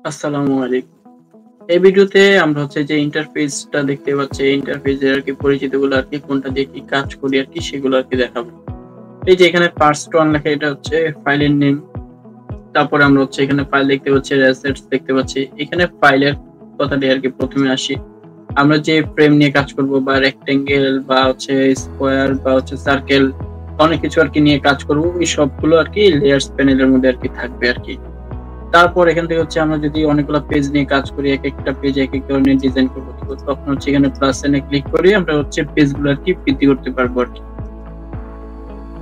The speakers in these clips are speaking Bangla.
আসসালামু আলাইকুম। এই ভিডিওতে আমরা হচ্ছে যে ইন্টারফেসটা দেখতে পাচ্ছি, এই ইন্টারফেসের আরকি পরিচিতিগুলো আরকি কোনটা দিয়ে কি কাজ করি আরকি সেগুলো আরকি দেখাবো। এই যে এখানে পার্টস 1 লেখা এটা হচ্ছে ফাইলের নেম। তারপরে আমরা হচ্ছে এখানে ফাইল দেখতে পাচ্ছি, অ্যাসেটস দেখতে পাচ্ছি। এখানে ফাইলের কথাটি আরকি ১ম এ আসি। আমরা যে ফ্রেম নিয়ে কাজ করব বা রেক্টেঙ্গেল বা হচ্ছে স্কোয়ার বা হচ্ছে সার্কেল অনেক কিছু আরকি নিয়ে কাজ করব। এই সবগুলো আরকি লেয়ার্স প্যানেলের মধ্যে আরকি থাকবে আরকি। তারপর এখান থেকে হচ্ছে আমরা যদি অনেকগুলো পেজ নিয়ে কাজ করি, একেকটা পেজে একেক ধরনের ডিজাইন করব। তো তখন হচ্ছে এখানে প্লাস সাইনে ক্লিক করে আমরা হচ্ছে পেজগুলো আরকি বৃদ্ধি করতে পারবো আরকি।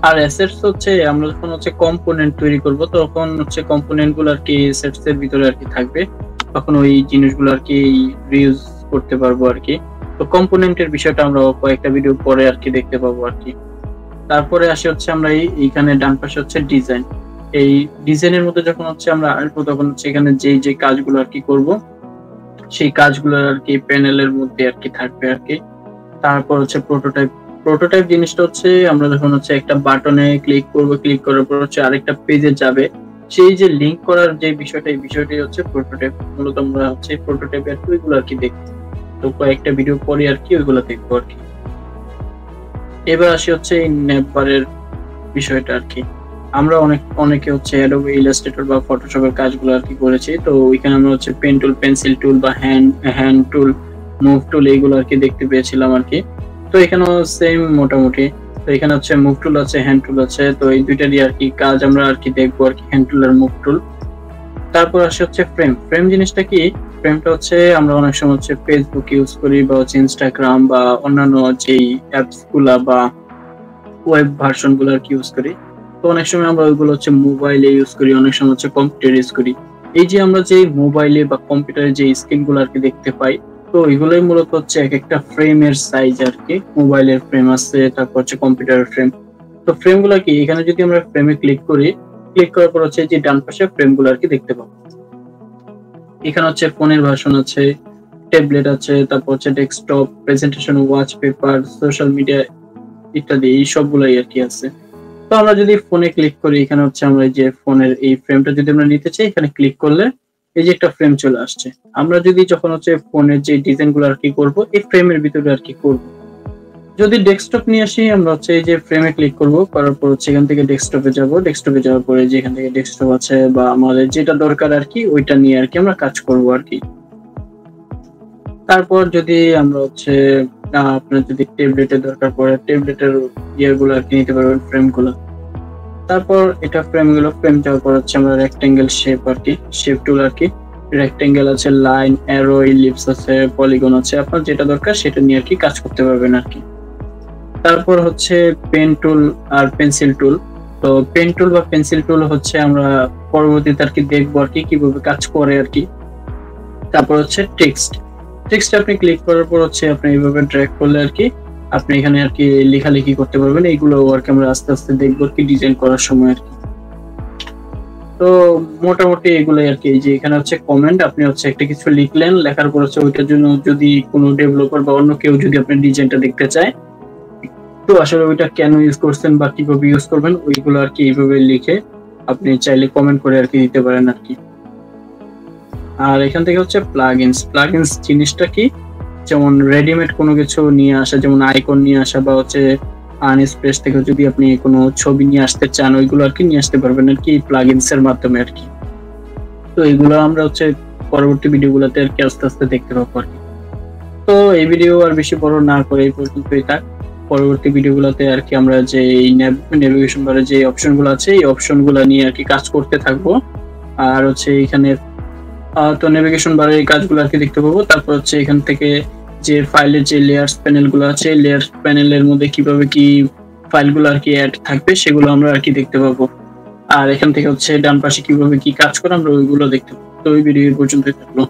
আর অ্যাসেটস হচ্ছে আমরা যখন হচ্ছে কম্পোনেন্ট তৈরি করব তখন হচ্ছে কম্পোনেন্ট গুলো আরকি অ্যাসেটস এর ভিতরে আরকি থাকবে। তখন ওই জিনিসগুলো আরকি রিউজ করতে পারবো আরকি। তো কম্পোনেন্টের বিষয়টা আমরা কয়েকটা ভিডিও পরে আরকি দেখতে পাবো আরকি। তারপরে আসি হচ্ছে আমরা এইখানে ডান পাশে হচ্ছে ডিজাইন। এই ডিজাইনের মধ্যে যখন হচ্ছে আমরা আসবো তখন হচ্ছে এখানে যে কাজগুলো আরকি করব, সেই কাজগুলো আরকি প্যানেলের মধ্যে আরকি থাকবে আরকি। তারপর হচ্ছে প্রোটোটাইপ। প্রোটোটাইপ জিনিসটা হচ্ছে আমরা যখন হচ্ছে একটা বাটনে ক্লিক করব, ক্লিক করার পর হচ্ছে আরেকটা পেজে যাবে। সেই যে লিংক করার যে বিষয়টা, এই বিষয়টাই হচ্ছে প্রোটোটাইপ। মূলত আমরা হচ্ছে প্রোটোটাইপের আরকি ওইগুলো আরকি দেখব। তো কয়েকটা ভিডিও পরে আরকি ওইগুলো দেখবো আরকি। এবার আসি হচ্ছে এই নেটবারের বিষয়টা আরকি। আমরা অনেকে হচ্ছে Adobe Illustrator বা Photoshop এর কাজগুলো আরকি করেছি। তো ওইখানে আমরা হচ্ছে পেন টুল, পেন্সিল টুল বা হ্যান্ড টুল, মুভ টুল এইগুলো আরকি দেখতে পেয়েছিলাম আরকি। তো এখানেও সেম মোটামুটি। তো এখানে হচ্ছে মুভ টুল আছে, হ্যান্ড টুল আছে। তো এই ২ টা দিয়ে আরকি কাজ আমরা আরকি দেখবো আরকি, হ্যান্ড টুল আর মুভ টুল। তারপর আসে হচ্ছে ফ্রেম। ফ্রেম জিনিসটা কি? ফ্রেমটা হচ্ছে আমরা অনেক সময় হচ্ছে Facebook ইউজ করি বা হচ্ছে Instagram বা অন্যান্য যেই অ্যাপস গুলা বা ওয়েব ভার্সন গুলো আরকি ইউজ করি। তো অনেক সময় আমরা ওইগুলো হচ্ছে মোবাইলে ইউজ করি, অনেক সময় হচ্ছে কম্পিউটারে ইউজ করি। এই যে আমরা যে মোবাইলে বা কম্পিউটারে যে স্ক্রিন গুলো আরকি দেখতে পাই, তো এগুলোই মূলত হচ্ছে একেকটা ফ্রেমের সাইজ আরকি। মোবাইলের ফ্রেম আছে, তারপর হচ্ছে কম্পিউটারের ফ্রেম। তো ফ্রেম গুলা কি? এখানে যদি আমরা ফ্রেমে ক্লিক করি, ক্লিক করার পর হচ্ছে যে ডান পাশে ফ্রেম গুলো আরকি দেখতে পাবো। এখানে হচ্ছে ফোনের ভার্সন আছে, ট্যাবলেট আছে, তারপর হচ্ছে desktop, presentation, watch paper, social media ইত্যাদি এই সবগুলাই আরকি আছে। তো আমরা যদি ফোনে ক্লিক করি, এখানে হচ্ছে আমরা এই যে ফোনের এই ফ্রেমটা যদি আমরা নিতে চাই, এখানে ক্লিক করলে এই যে একটা ফ্রেম চলে আসছে। আমরা যদি যখন হচ্ছে ফোনের যে ডিজাইন গুলো আর কি করব, এই ফ্রেমের ভিতরে আর কি করব। যদি ডেস্কটপ নিয়ে আসি, আমরা হচ্ছে এই যে ফ্রেমে ক্লিক করব, করার পর হচ্ছে এখান থেকে ডেস্কটপে যাব। ডেস্কটপে যাওয়ার পরে যে এখান থেকে ডেস্কটপ আছে বা আমাদের যেটা দরকার আর কি ওইটা নিয়ে আর কি আমরা কাজ করব আর কি। তারপর যদি আমরা হচ্ছে আপনার যদি ট্যাবলেটের দরকার পড়ে, ট্যাবলেটের ইয়েগুলো আর কি নিতে পারবেন, ফ্রেমগুলো। তারপর এটা ফ্রেম যাওয়ার পর হচ্ছে আমরা রেক্টেঙ্গেল শেপ আরকি, শেপ টুল আরকি। রেক্টেঙ্গেল আছে, লাইন, অ্যারো, ইলিপস আছে, পলিগন আছে। আপনার যেটা দরকার সেটা নিয়ে আরকি কাজ করতে পারবেন আরকি। তারপর হচ্ছে পেন টুল আর পেন্সিল টুল। তো পেন টুল বা পেন্সিল টুল হচ্ছে আমরা পরবর্তীতে আরকি দেখবো আরকি কিভাবে কাজ করে আরকি। তারপর হচ্ছে টেক্সট। টেক্সটে আপনি ক্লিক করার পর হচ্ছে আপনি এইভাবে ড্র্যাগ করলে আরকি আপনি এখানে আরকি লেখালেখি করতে পারবেন। এইগুলো আরকি আমরা আস্তে, আস্তে দেখবো আরকি ডিজাইন করার সময় আরকি। তো মোটামুটি এগুলাই আরকি। এই যে এখানে হচ্ছে কমেন্ট, আপনি হচ্ছে একটা কিছু লিখলেন, লেখার পর হচ্ছে ওইটার জন্য যদি কোনো ডেভেলপার বা অন্য কেউ যদি আপনার ডিজাইনটা দেখতে চায়, তো আসলে ওইটা কেন ইউজ করছেন বা কিভাবে ইউজ করবেন ওইগুলো আরকি এইভাবে লিখে আপনি চাইলে কমেন্ট করে আরকি দিতে পারেন আরকি। আর এখান থেকে হচ্ছে প্লাগইনস। প্লাগইনস জিনিসটা কি? যেমন রেডিমেড কোনো কিছু নিয়ে আসা, যেমন আইকন নিয়ে আসা বা হচ্ছে আনস্প্রেস থেকে যদি আপনি কোনো ছবি নিয়ে আসতে চান, ওইগুলো আরকি নিয়ে আসতে পারবেন আরকি প্লাগইনস এর মাধ্যমে আরকি। তো এগুলো আমরা হচ্ছে পরবর্তী ভিডিওগুলোতে আরকি আস্তে, আস্তে দেখতে পাবো আরকি। তো এই ভিডিও আর বেশি বড় না করে এই পর্যন্তই থাক। পরবর্তী ভিডিওগুলোতে আরকি আমরা যে এই নেভিগেশন বারে যে অপশনগুলো আছে, এই অপশনগুলো নিয়ে আরকি কাজ করতে থাকবো। আর হচ্ছে এখানে তো নেভিগেশন বারে এই কাজগুলো আরকি দেখতে পাবো। তারপর হচ্ছে এখান থেকে যে ফাইলের যে লেয়ার্স প্যানেল গুলো আছে, লেয়ার্স প্যানেলের মধ্যে কিভাবে কি ফাইলগুলো আরকি এড থাকবে সেগুলো আমরা আরকি দেখতে পাবো। আর এখান থেকে হচ্ছে ডান পাশে কিভাবে কি কাজ করে আমরা ওইগুলো দেখতে পাবো। তো ওই ভিডিও পর্যন্তই থাকলো।